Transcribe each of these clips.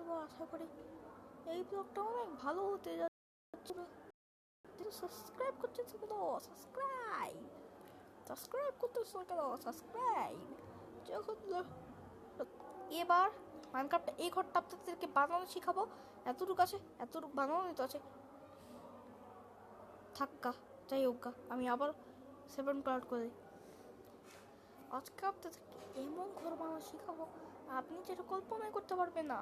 দেবো আশা করি। এই ব্লগটা অনেক ভালো হতে যাচ্ছে। সাবস্ক্রাইব করতেছো কেন? সাবস্ক্রাইব করতেছো কেন? সাবস্ক্রাইব। এবার মাইনক্রাফটে এই ঘরটা আপনাদেরকে বানানো শিখাবো। এতটুকু আছে, এতটুকু বানানো তো আছে। থাক্কা যাই হোক, আমি আবার 7 ক্লাউড করে দিই। আজকে আপনাদেরকে এমন ঘর বানানো শিখাবো আপনি যেটা কল্পনাই করতে পারবেন না।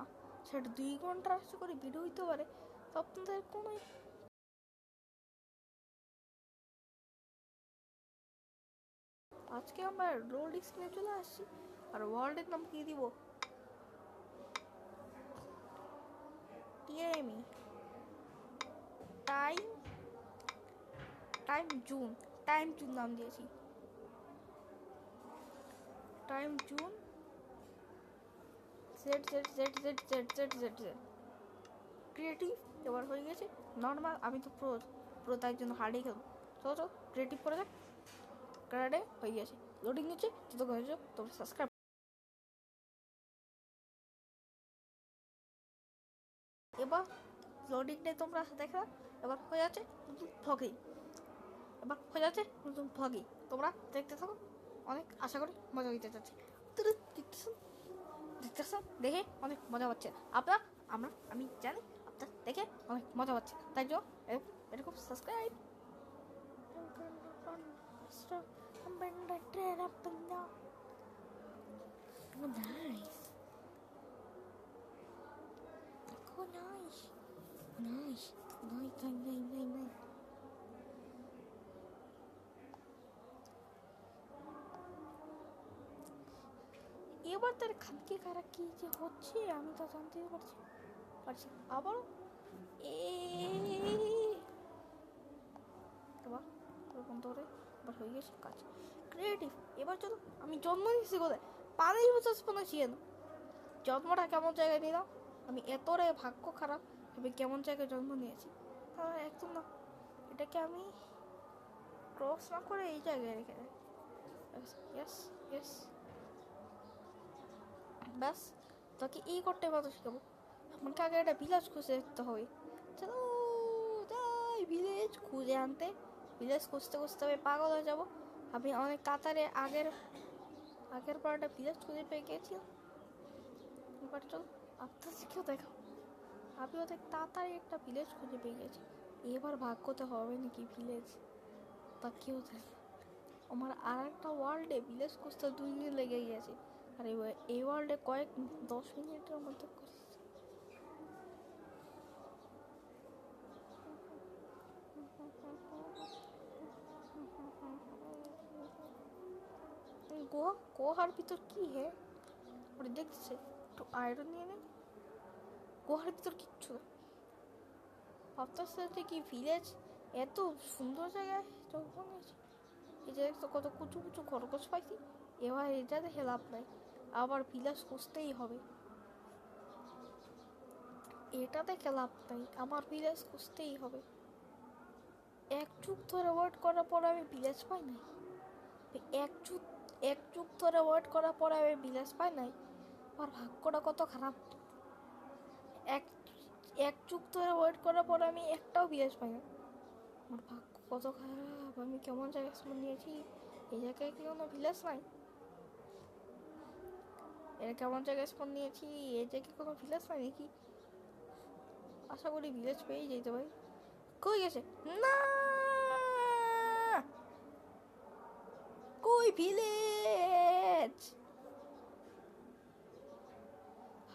সেটা 2 ঘন্টার আশা করে ভিডিও হইতে পারে, তো আপনাদের কোনো। আজকে আমরা রোড স্ক্রিনে চলে আসছি, আর ওয়ার্ল্ডের নাম কি দিব? টিএমই টাইম টাইম জুন নাম দিয়েছি। Time June Z Z Z Z Z Z Z Z creative এবার হয়ে গেছে। নর্মাল আমি তো প্রো তাই জন্য হার্ডেই খেলবো। চলো ক্রিয়েটিভ করে যাক। কারাডে হয়ে গেছে, লোডিং নিচ্ছে। যতক্ষণ হয়েছে তোমরা সাবস্ক্রাইব। এবার লোডিংটাই তোমরা দেখা। এবার হয়ে যাচ্ছে নতুন ভ্লগিং। তোমরা দেখতে থাকো, অনেক আশা করি মজা হইতে যাচ্ছে। দেখতেছেন দেখে অনেক মজা পাচ্ছে আপনারা। আমি জানি আপনার দেখে অনেক মজা পাচ্ছে, তাই জন্য এরকম সাবস্ক্রাইব। এবার তার খানকে কারা কি যে হচ্ছে আমি তো জানতে পারছি আবারও। এবার বন্ধ করে এবার হয়ে গেছে কাজ ক্রিয়েটিভ। এবার চলো, আমি জন্ম নিয়েছি কোথায়? পানির বোঝাস শিখে না। জন্মটা কেমন জায়গায় নিলাম আমি, এতটাই ভাগ্য খারাপ। আমি কেমন জায়গায় জন্ম নিয়েছি একদম না। এটাকে আমি ক্রস না করে এই জায়গায় রেখে দেয়। ব্যাস তোকে এই করতে পারতো শিখাবো। আমাকে আগে একটা ভিলেজ খুঁজে দেখতে হবে। চলো যাই ভিলেজ খুঁজে আনতে। ভিলেজ খুঁজতে আমি পাগল হয়ে যাবো। আমি অনেক কাতারে আগের পর একটা ভিলেজ খুঁজে পেয়ে গেছিলাম। এবার চলো আপনাদেরকেও দেখো, আমি অনেক তাড়াতাড়ি একটা ভিলেজ খুঁজে পেয়ে গেছি। এবার ভাগ্যতে হবে নাকি ভিলেজ বা কেউ থাকে। আমার আর একটা ওয়ার্ল্ডে ভিলেজ খুঁজতে 2 দিন লেগে গেছে, আর এই ওয়ার্ল্ডে 10 মিনিটের মধ্যে গুহার ভিতর কি হে ওটা দেখছে। একটু আয়রন নিয়ে নেই। গুহার ভিতর কিচ্ছু আপনার সাথে কি ভিলেজ এত সুন্দর জায়গায় যখন এই যে দেখতো কত কুচু কুচু খরগোশ পাইছি। এবার এটা দেখে লাভ নাই, আবার ভিলেজ খুঁজতেই হবে। এটা দেখে লাভ নাই, আমার ভিলেজ খুঁজতেই হবে। এক যুগ ধরে ওয়েট করার পর আমি ভিলেজ পাই নাই। এক যুগ ধরে ওয়েট করার পর আমি ভিলেজ পাই নাই। আমার ভাগ্যটা কত খারাপ। এক যুগ ধরে ওয়েট করার পর আমি একটাও ভিলেজ পাই না। আমার ভাগ্য কত খারাপ। আমি কেমন জায়গায় নিয়েছি, এই জায়গায় কি কোনো ভিলেজ নাই? এর কেমন জায়গায় স্পন নিয়েছি, এই জায়গায় কোনো ভিলেজ নাই নাকি? আশা করি ভিলেজ পেয়েই যেতে পারি। কই গেছে? না কই ভিলেজ?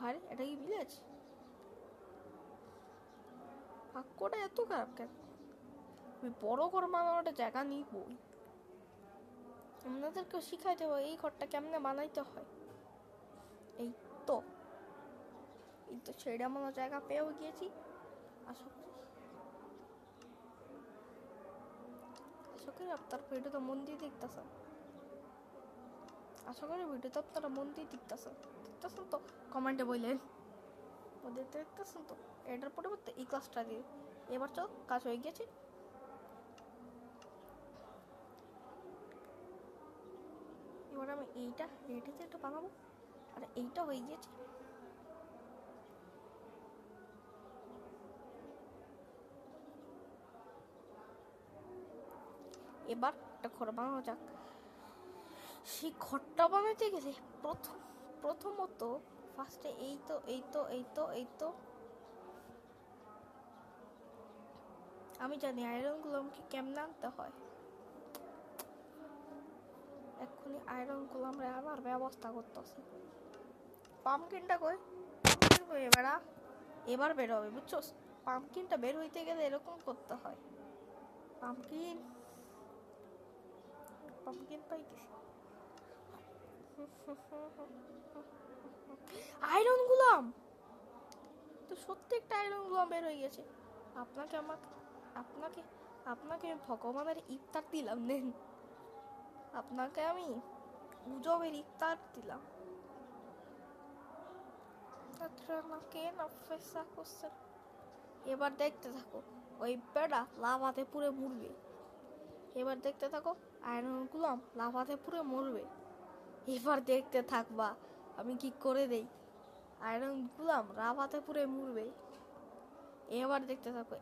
আরে এটা কি ভিলেজ? ভাগ্যটা এত খারাপ কেন? আমি বড় ঘর বানানোটা জায়গা নিবই। আপনাদেরকেও শিখাই দেবো এই ঘরটা কেমনে বানাইতে হয়। এই তো সেটা মতো জায়গা পেয়েও গিয়েছি। আশা করি আপনার ভিডিওটা মন দিয়ে দেখতেছেন। আশা করি ভিডিওটা আপনারা মন দিয়ে দেখতেছেন তো কমেন্টে বললেন দেখতেছেন তো। এটার পরিবর্তে এই ক্লাসটা দিয়ে এবার চল কাজ হয়ে গেছে। এবার আমি এইটা রেডিতে একটু বানাবো, আর এইটা হয়ে গিয়েছে। এবার একটা ঘর বানানো যাক। সেই ঘরটা বানাতে গেলে প্রথমত ফার্স্টে এই তো আমি জানি আয়রনগুলো আমাকে কেমনে আনতে হয়। এক্ষুনি আয়রনগুলো আমরা আনার ব্যবস্থা করতেছি। পাম্পকিনটা কই? এবার এবার বের হবে, বুঝছো? পাম্পকিনটা বের হইতে গেলে এরকম করতে হয়। পাম্পকিন পাম্পকিন পাইতেছি। আয়রন গুলাম তো সত্যি একটা আয়রন গুলাম বের হয়ে গেছে। আপনাকে আপনাকে আপনাকে ভগবানের ইফতার দিলাম, নেন। আপনাকে আমি গুজবের ইফতার দিলাম। এবার দেখতে থাকো, ওই বেড়া লাভাতে পুরে মরবে। এবার দেখতে থাকো, আয়রন গুলাম লাভাতে পুরে মরবে। এবার দেখতে থাকবা আমি কি করে দেই। আয়রন গুলাম লাভাতে পুরে মরবে। এবার দেখতে থাকো।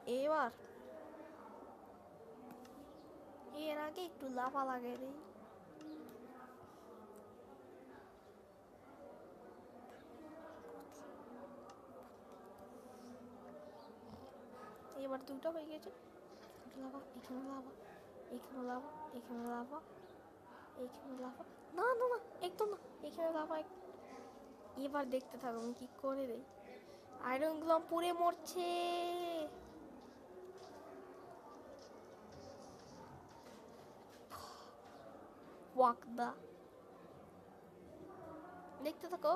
এর আগে একটু লাভা লাগিয়ে দেই। এবার দুটো হয়ে গেছে। লাভা, এখানে লাভা, এখানে লাভা, এখানে লাভা, এখানে লাভা। না না না, একদম না, এখানে লাভা। এবার দেখতে থাকো আমি কি করে দেই। আয়রন গুলাম পুড়ে মরছে। ওয়াকদা দেখতে থাকো,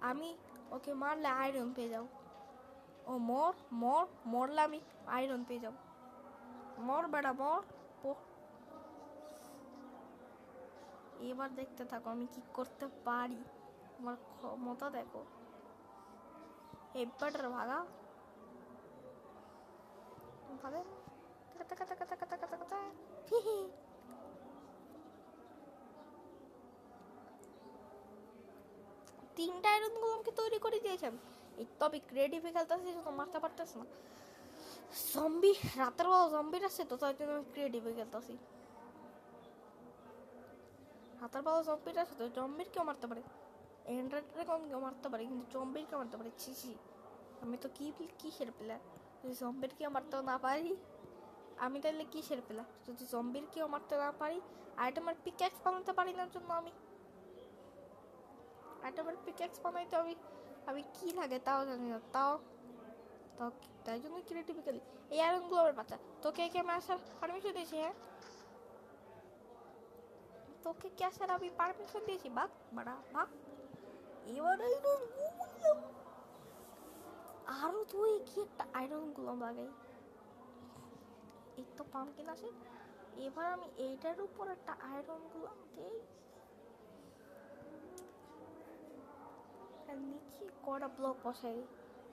আমি ওকে মারলে আয়রন পেয়ে যাও। ও মরলে আমি আয়রন পেয়ে যাবো। মর বেড়া মর। এবার দেখতে থাকো আমি কি করতে পারি। আমার ক্ষমতা দেখো। এবার ভাগা ভাগে। তিনটা আয়রন গুলোকে তৈরি করে দিয়েছেন। এই তবে ক্রিয়েটিভে খেলতেছি তো মারতে পারতেছ না। জম্বি রাতের বেলা জম্বির আছে তো, তাই জন্য ক্রিয়েটিভে খেলতেছি। রাতের বেলা জম্বির আছে তো, জম্বির কেউ মারতে পারে, এন্ড্রয়েড ড্রাগন কেউ মারতে পারে, কিন্তু জম্বির কেউ মারতে পারে। ছি, আমি তো কিসের প্লেয়ার যদি জম্বির কেউ মারতে না পারি। আমি তাহলে কিসের প্লেয়ার যদি জম্বির কেউ মারতে না পারি। আইটেমের পিক্যাক্স বানাতে পারি না জন্য আমি আইটেমের পিক্যাক্স বানাইতে আমি কি লাগে তাও জানি না। তাই জন্য ক্রিয়েটিভিক্যালি এই আয়রন গ্লোবের বাচ্চা তোকে কে আমি আসার পারমিশন দিয়েছি? হ্যাঁ, তোকে কে আসার আমি পারমিশন দিয়েছি? বাঘ বাড়া বাঘ। এবার আরো তুই কি একটা আয়রন গুলো লাগাই। এই তো পাম্পকিন আছে। এবার আমি এইটার উপর একটা আয়রন গুলাম দেই, আর নিচে কটা ব্লক বসাই,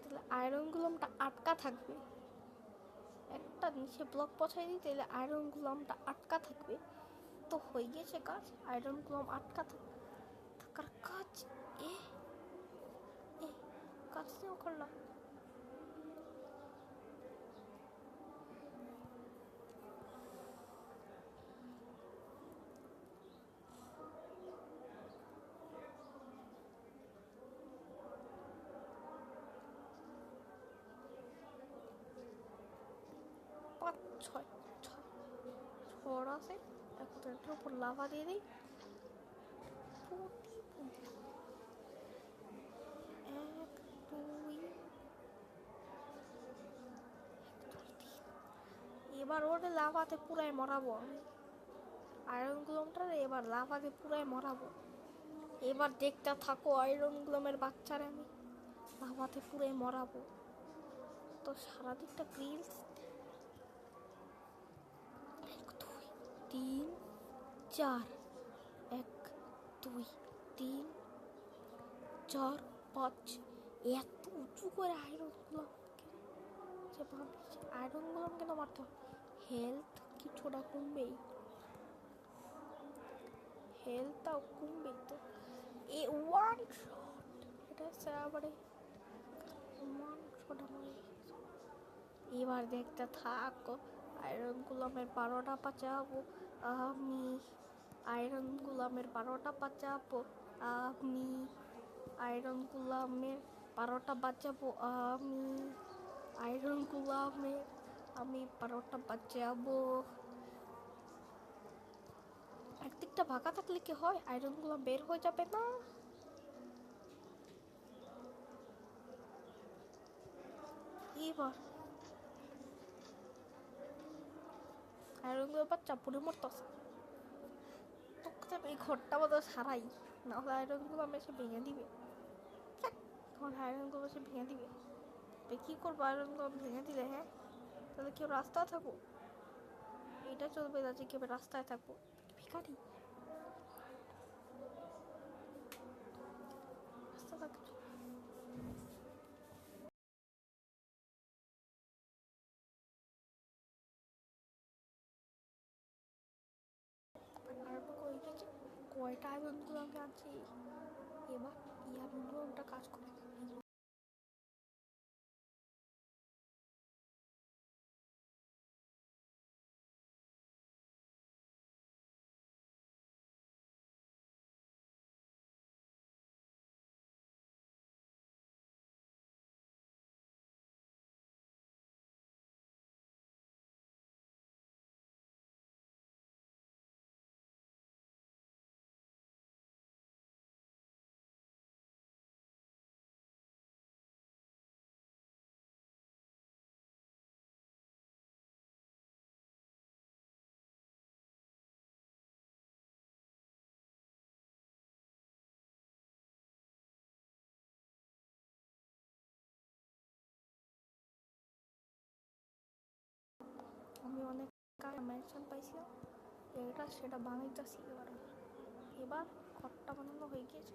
তাহলে আয়রন গুলামটা আটকা থাকবে। একটা নিচে ব্লক বসাই দিই, তাহলে আয়রন গুলামটা আটকা থাকবে। তো হয়ে গেছে কাজ। আয়রন গুলাম আটকা থাকার কাজ কাজ নিয়েও করলাম। পাঁচ ছয় ছড় আছে। এখন এটার উপর লাভা দিয়ে দিই। এক দুই, এবার ওটা লাভাতে পুরাই মরাবো আমি। আয়রন গ্লোমটারে এবার লাভাতে পুরাই মরাবো। এবার দেখতে থাকো আয়রন গ্লোমের বাচ্চারা আমি লাভাতে পুরাই মরাবো। তো সারাদিকটা গ্রিলস 1 2 3 4 1 2 3 4 5 এত উঁচু করে আয়রন গ্লোম যে ভাবছি আয়রন গ্লোম কেন মারতে হবে। হেলথ কিছুটা কমবেই, হেলথটাও কমবেই তো। এ ওয়ান শট এটা সারাবারে ওয়ান শট আমার। এবার দেখতে থাকো আয়রন গুলামের 12টা বাঁচাবো। আমি আয়রন গোলামের 12টা বাঁচাবো, আমি আয়রন গোলামের 12টা বাঁচাবো, আমি আয়রন গোলামের আমি 12টা বাঁচাবো। একদিকটা ফাঁকা থাকলে কি হয়, আয়রন গোলাম বের হয়ে যাবে না? এবার আয়রন গোলাম বাচ্চা পুড়ে মরতেছে। তোকে এই ঘরটা বোধহয় সারাই, নাহলে আয়রন গোলাম এসে ভেঙে দিবে। আয়রন গোলাম এসে ভেঙে দিবে, কি করবো আয়রন গোলাম ভেঙে দিলে? হ্যাঁ, তাহলে কেউ রাস্তায় থাকবো? এটা চলবে না যে কেউ রাস্তায় থাকবো, ভিখারি রাস্তা থাকবে। কয়টা আয়রন গোলাম আনছি, এবার এই আয়রন গোলামটা কাজ করে। আমি অনেক ম্যানশন পাইছিলাম, এটা সেটা বানাইতেছি। এবার ঘরটা বানানো হয়ে গিয়েছে।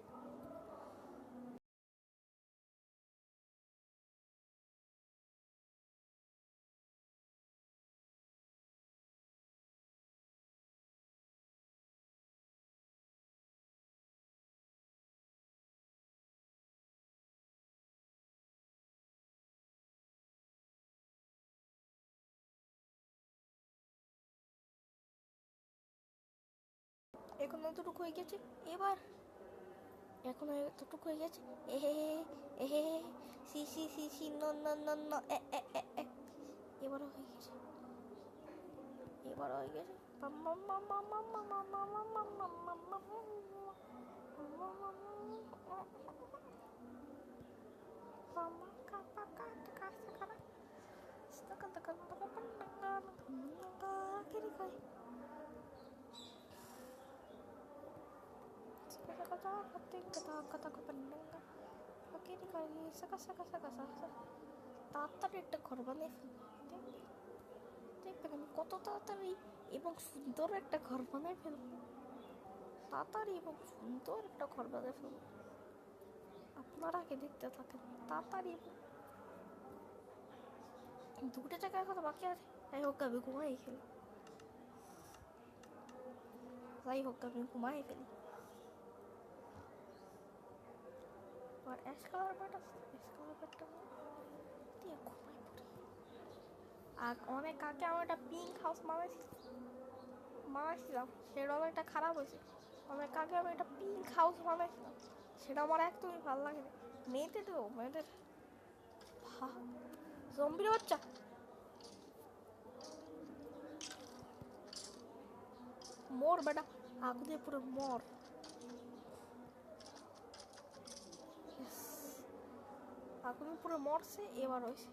এখন এতটুকু হয়ে গেছে, এবার এখন এতটুকু হয়ে গেছে। এহে এহে সি সি সি সি ন ন ন ন এ এ এ এ। এবারও হয়ে গেছে, এবারও হয়ে গেছে। তাড়াতাড়ি একটা ঘর বানিয়ে দেখবেন আমি কত তাড়াতাড়ি এবং সুন্দর একটা ঘর বানায় ফেলবো। তাড়াতাড়ি এবং সুন্দর একটা ঘর বানায় ফেলবো, আপনারা আগে দেখতে থাকেন। তাড়াতাড়ি দুটো জায়গায় এখন বাকি আছে। যাই হোক আমি ঘুমাই ফেলি, যাই হোক আমি ঘুমাই ফেলি। আর অ্যাশ কালার ব্যাট আছে, অ্যাশ কালার ব্যাটটা দিয়ে ঘুমাই পড়ি। আর অনেক আগে আমি একটা পিঙ্ক হাউস বানাইছিলাম, সেটা অনেকটা খারাপ হয়েছে। অনেক আগে আমি একটা পিঙ্ক হাউস বানাইছিলাম, সেটা আমার একদমই ভালো লাগে না। মেয়েদের তো মেয়েদের জম্বির বাচ্চা মর বেটা, আগুনে পুরো মর। আগুনে পুরো মরছে, এবার হয়েছে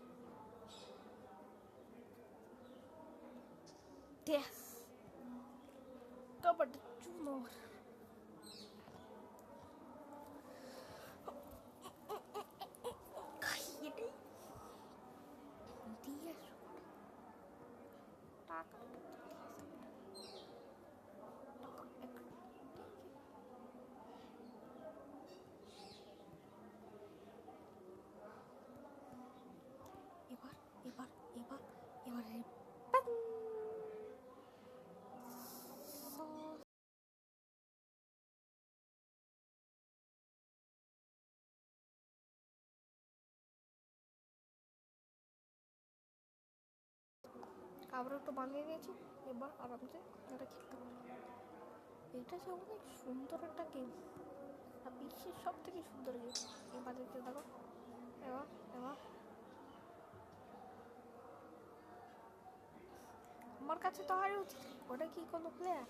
দেখ কাবাডি চুনর। এটাই দিয়ে টাকা এবার এবার এবার এবার আবার একটু বানিয়ে নিয়েছি, এবার আরামসে এটা খেলতে পারি। এটা যে অনেক সুন্দর একটা গেম, আর বিশ্বের সব থেকে সুন্দর গেম। এবার দেখতে থাকো। এবার এবার আমার কাছে তো হারে উচিত। ওটা কি কোনো প্লেয়ার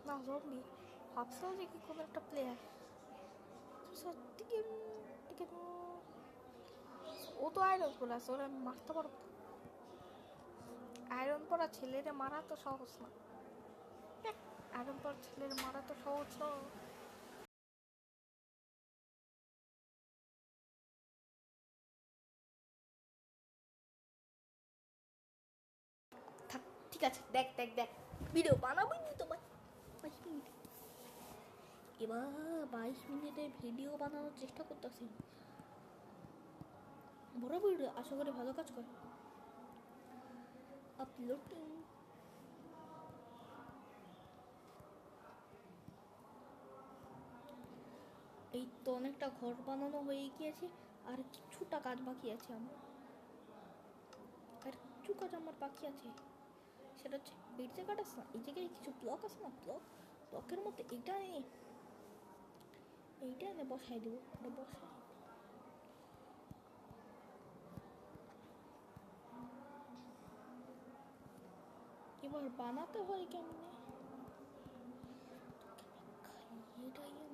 না জম্বি? ভাবছিলাম যে কি কোনো একটা প্লেয়ার। সত্যি গেম। ও তো আয়রন পরে আছে, ওরা আমি মারতে পারবো। আয়রন পরা ছেলেরে মারা তো সহজ না। আয়রন পরা ছেলের মারা তো সহজ না। থাক, ঠিক আছে, দেখ দেখ দেখ, ভিডিও বানাবোই নি তো ভাই। 22 মিনিট, এবার 22 মিনিটের ভিডিও বানানোর চেষ্টা করতেছি। বড় ভিডিও আশা করি ভালো কাজ করে। আপলোডিং। এই তো অনেকটা ঘর বানানো হয়ে গিয়েছে, আর কিছুটা কাজ বাকি আছে আমার। আর কিছু কাজ আমার বাকি আছে, সেটা হচ্ছে বেড়তে কাটাস না। এই জায়গায় কিছু ব্লক আছে না, ব্লকের মধ্যে এইটা এনে বসাই দেবো। এটা বসাই এবার বানাতে হয় কেমনে এটাই এটাই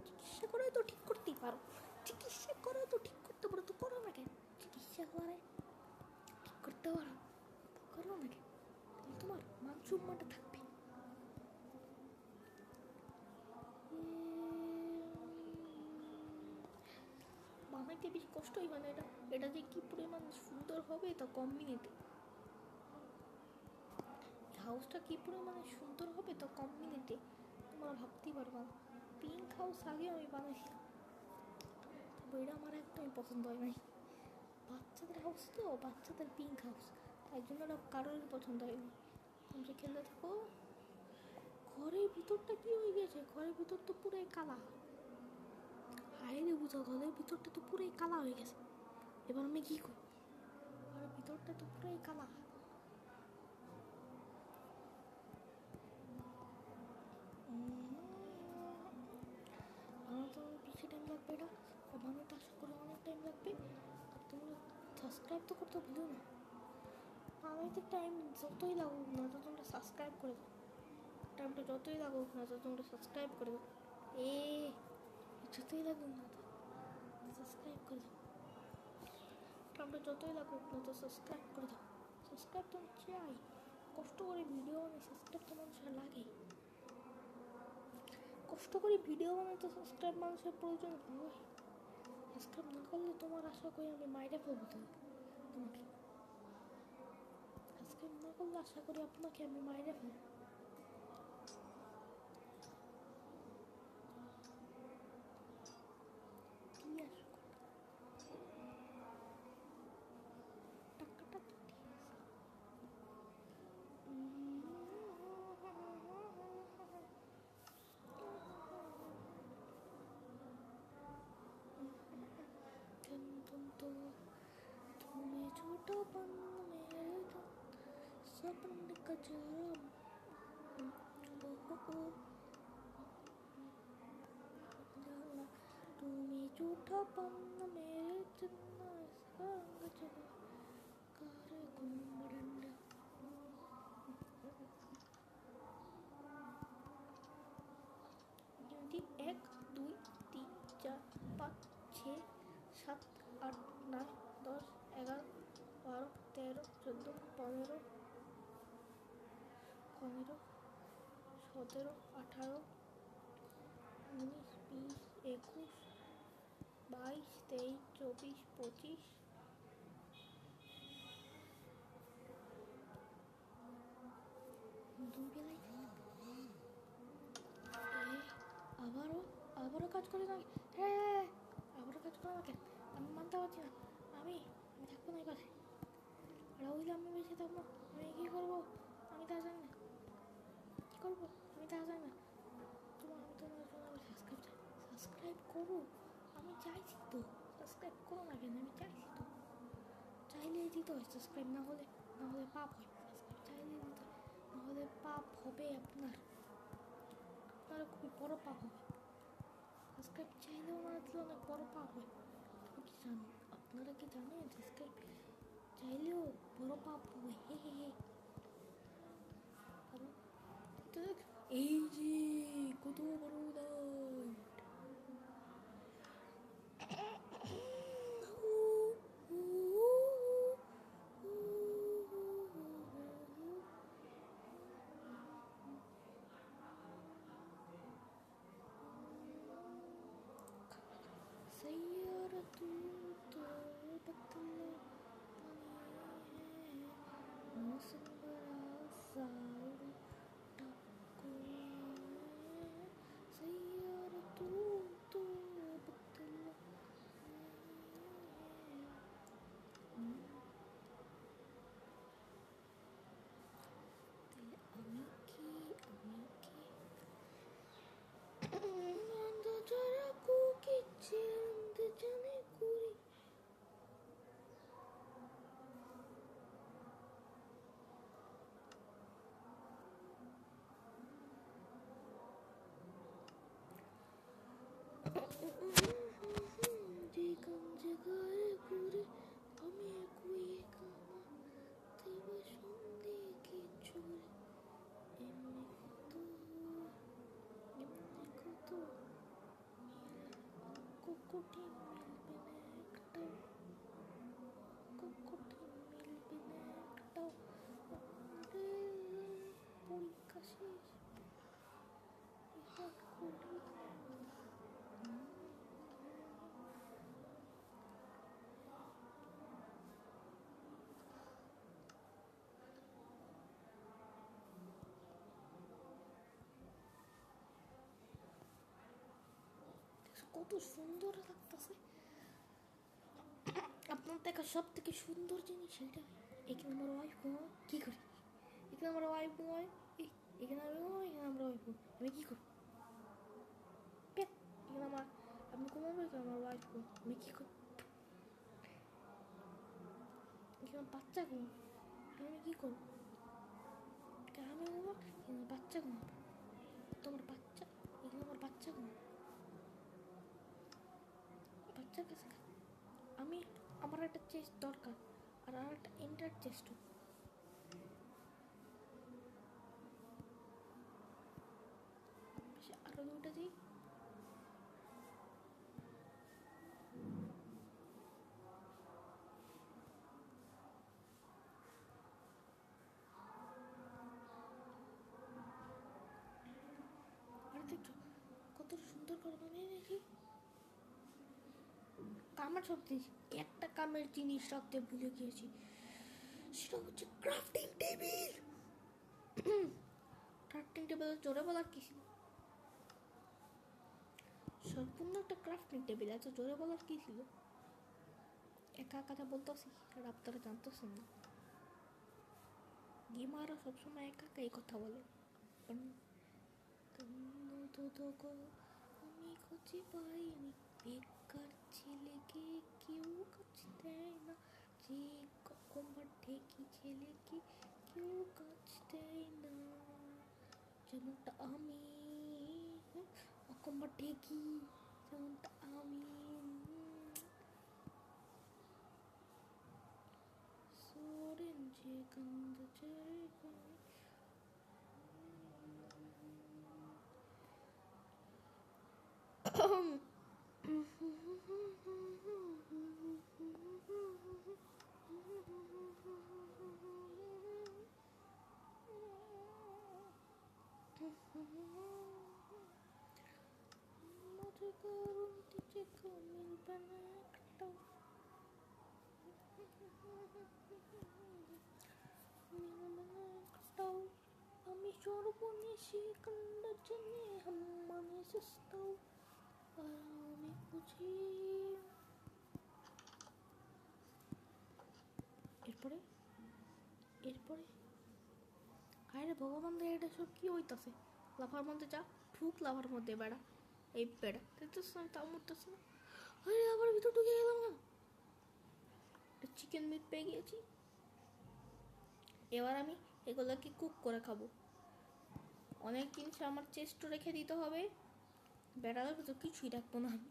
চিকিৎসা করে তো ঠিক করতেই পারো। চিকিৎসা করে তো ঠিক করতে পারো, তো করো না কেন? চিকিৎসা করে ঠিক করতে পারো, করো না কেন? তোমার মান সম্মানটা থাকবে। বানাইতে বেশি কষ্টই হয় না এটা। এটা যে কি পরিমাণ সুন্দর হবে তা কম মিনিটে। হাউসটা কি পরিমাণে সুন্দর হবে তা কম মিনিটে তোমরা ভাবতেই পারবা না। পিঙ্ক হাউস আগে আমি বানাইছিলাম, তবে এটা আমার একদমই পছন্দ হয় নাই। বাচ্চাদের হাউস তো, বাচ্চাদের পিঙ্ক হাউস, তাই জন্য ওটা কারোরই পছন্দ হয়নি। তোমরা খেলতে থাকো। ঘরের ভিতরটা কি হয়ে গেছে? ঘরের ভিতর তো পুরাই কালা। হাইরে বুঝা, ঘরের ভিতরটা তো পুরাই কালা হয়ে গেছে। এবার আমি কি করি? ঘরের ভিতরটা তো পুরাই কালা। বানাতে বেশি টাইম লাগবে এটা, বানাতে আশা করি অনেক টাইম লাগবে। আর তোমরা সাবস্ক্রাইব তো করতে ভুলো না। বানাইতে টাইম যতই লাগুক না তো তোমরা সাবস্ক্রাইব করে দাও। টাইমটা যতই লাগুক না তো তোমরা সাবস্ক্রাইব করে দাও। এ যতই লাগুক না তো সাবস্ক্রাইব করে দাও। টাইমটা যতই লাগুক না তো সাবস্ক্রাইব করে দাও। সাবস্ক্রাইব তো আমি চাই, কষ্ট করে ভিডিও বানাই, সাবস্ক্রাইব তো মানুষের লাগেই। কষ্ট করে ভিডিও বানাই তো সাবস্ক্রাইব মানুষের প্রয়োজন হয়। সাবস্ক্রাইব না করলে তোমার আশা করি আমি মাইরে ফেলবো তোমাকে। সাবস্ক্রাইব না করলে আশা করি আপনাকে আমি মাইরে ফেলবো। কি আশা করি টাকাটা তো तुम्हें झूठा बन मेरे सपन का जरम तुम्हें झूठा बन मेरे जितना संग जब कार घुमडंडा। যদি 1 2 3 4 5 6 7 8 9 10 11 12 13 14 15 15 17 18 19 20 21 22, 23, 24, 25। দুই বেলায় আবারও কাজ করে না। হ্যাঁ, আবারও কাজ করে না কেন? আমি মানতে পারছি না। আমি থাকবো না এই কথায়। রাহুল, আমি বেঁচে থাকবো। আমি কী করবো আমি তা জানি না। কী করবো আমি তা জানি না। আমি তোমার জন্য সাবস্ক্রাইব করো। আমি চাইছি তো, সাবস্ক্রাইব করো না কেন? আমি চাইছি তো, চাইলেই দিতে হয় সাবস্ক্রাইব, না হলে পাপ হয়। সাবস্ক্রাইব চাইলেই দিতে হয়, না হলে পাপ হবে আপনার খুবই বড় পাপ হবে। সাবস্ক্রাইব চাইলেও না দিলে অনেক বড় পাপ হয়। আপনারা কি জানেন সাবস্ক্রাইব চাইলেও বড় পাপ হবে? হে হে হে। এই যে কত বড় লাইট! सैयारा तू तो बदला मौसम बड़ा साउंड टक्को सैयारा तू तो बदला। আমি যারা কুকি চিনতে জানে করি যেখান জায়গায় ঘুরে আমি কুয়ে কামা দেবা সন্ধে কিছু এমনি কত কুকুটি মিলবে না একটাও, কুকুটি মিলবে না একটাও। পরীক্ষা শেষ করি। কত সুন্দর লাগতেছে। আপনার দেখা সব থেকে সুন্দর জিনিস এটা। এখানে আমার ওয়াইফ ঘুমায়, কী করি? এখানে আমার ওয়াইফ ঘুমায়, এখানে আমি ঘুমাই, এখানে আমরা ওয়াইফ ঘুমাই, আমি কী করি? এখানে আমি ঘুমাবো, এখানে আমার ওয়াইফ ঘুমাই, আমি কী করি? এখানে বাচ্চা ঘুমাবো, আমি কী করবো? আমি ঘুমাবো, এখানে বাচ্চা ঘুমাবো, তোমার বাচ্চা, এখানে আমার বাচ্চা ঘুমাবো, বাচ্চার কাছে আমার একটা চেস্ট দরকার, আর একটা ইন্টার চেস্টও। আরো দুটো দিই। আর দেখছো কত সুন্দর করে বানিয়ে দেখি। কামার সব জিনিস, একটা কামের জিনিস রাখতে ভুলে গিয়েছি, সেটা হচ্ছে ক্রাফটিং টেবিল। ক্রাফটিং টেবিল জোরে বলার কি ছিল? সম্পূর্ণ একটা ক্রাফটিং টেবিল, এত জোরে বলার কি ছিল? একা কথা বলতেছি আর আপনারা জানতেছেন না। গেমাররা সবসময় একা একাই কথা বলে। আমি খুঁজে পাইনি বেকার ছেলেকে, কেউ কাজ দেয় না, যে কম্বার ঠেকি ছেলেকে কেউ কাজ দেয় না, যেমনটা আমি কম্বার ঠেকি, যেমনটা আমি। সোরেন যে গন্ধ জায়গায় মজা করুন শিখা মিলবে না একটাও, মিলবে না একটাও, আমি সর্বনেশে কান্ডা জানি হাম্মানে সস্তাও, আর আমি বুঝি। এরপরে এরপরে আরে ভগবান রে, এটা সব কি হইতাছে? লাফার মধ্যে যা, ঢুক লাফার মধ্যে বেড়া, এই বেড়া দেখতেছ না তাও মরতেছে না। আরে আবার ভিতর ঢুকে গেলাম না। চিকেন মিট পেয়ে গিয়েছি, এবার আমি এগুলোকে কুক করে খাবো। অনেক জিনিস আমার চেস্টে রেখে দিতে হবে, বেড়ালের ভিতর কিছুই রাখবো না আমি,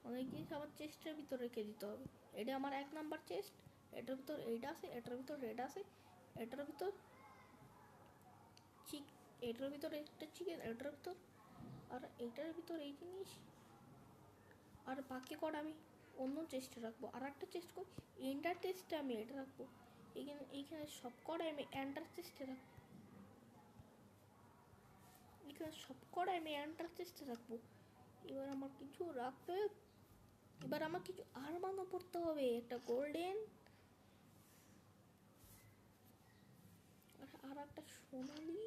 অনেক জিনিস আমার চেস্টের ভিতর রেখে দিতে হবে। এটা আমার 1 নাম্বার চেস্ট, এটার ভিতর এইটা আছে, এটার ভিতর রেড আছে, এটার ভিতর এটার ভিতর একটা চিকেন, এটার ভিতর আর এইটার ভিতর এই জিনিস, আর বাকি কটা আমি অন্য চেস্টে রাখবো। আর একটা চেস্ট করি এন্টার চেস্টে আমি এটা রাখবো, এইখানে সব কটাই আমি এন্টার চেস্টে রাখবো, এখানে সব কটাই আমি এন্টার চেস্টে রাখবো। এবার আমার কিছু রাখতে, এবার আমার কিছু আরমানও পড়তে হবে, একটা গোল্ডেন আর একটা সোনালি।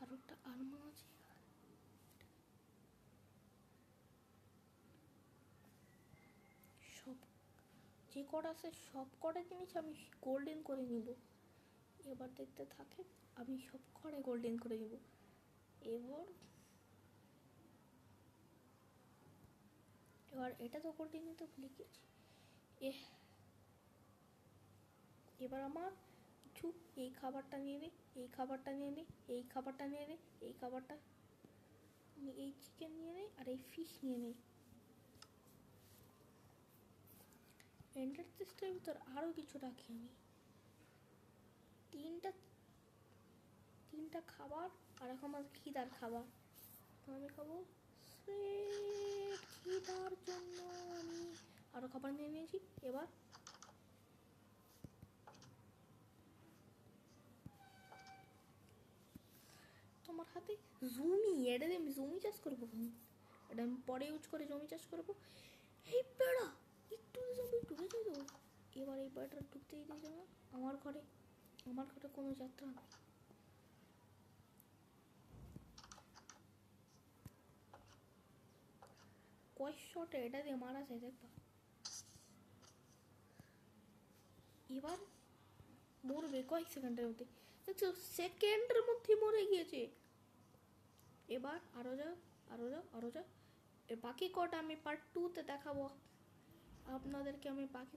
আর একটা আরমান আছে, সব যে কটা আছে সব কটা জিনিস আমি গোল্ডেন করে নিব। এবার দেখতে থাকে, আমি সব কটাই গোল্ডেন করে নিব। এবার এবার এটা তো গোল্ডেন নিতে ভুলে গেছি। এবার আমার কিছু এই খাবারটা নিয়ে নিই, এই খাবারটা নিয়ে নিই, এই খাবারটা নিয়ে নিই, এই খাবারটা, এই চিকেন নিয়ে নিই আর এই ফিশ নিয়ে নিই। এন্ডার চেস্টের ভিতর আরও কিছু রাখি আমি, তিনটা খাবার, আর এখন আমার খিদার খাবার, আমি খাবো খিদার জন্য। আমি আরও খাবার নিয়ে নিয়েছি। এবার তোমার হাতে জমি, এটা দিয়ে আমি জমি চাষ করবো, এটা আমি পরে ইউজ করে জমি চাষ করবো। এই বেড়া একটু জমি ঢুকে যাই তো, এবার এই বেড়াটা ঢুকতেই দিয়েছে না আমার ঘরে, আমার ঘরে কোনো যাত্রা নেই। কয় শটে এটা দিয়ে মারা যায় দেখবা। এবার মরবে কয়েক সেকেন্ডের মধ্যে, দেখছো সেকেন্ডের মধ্যে মরে গিয়েছে। এবার আরও যাও, আরও যাও, আরও যাও। এর বাকি কটা আমি পার্ট 2-তে দেখাবো আপনাদেরকে, আমি বাকি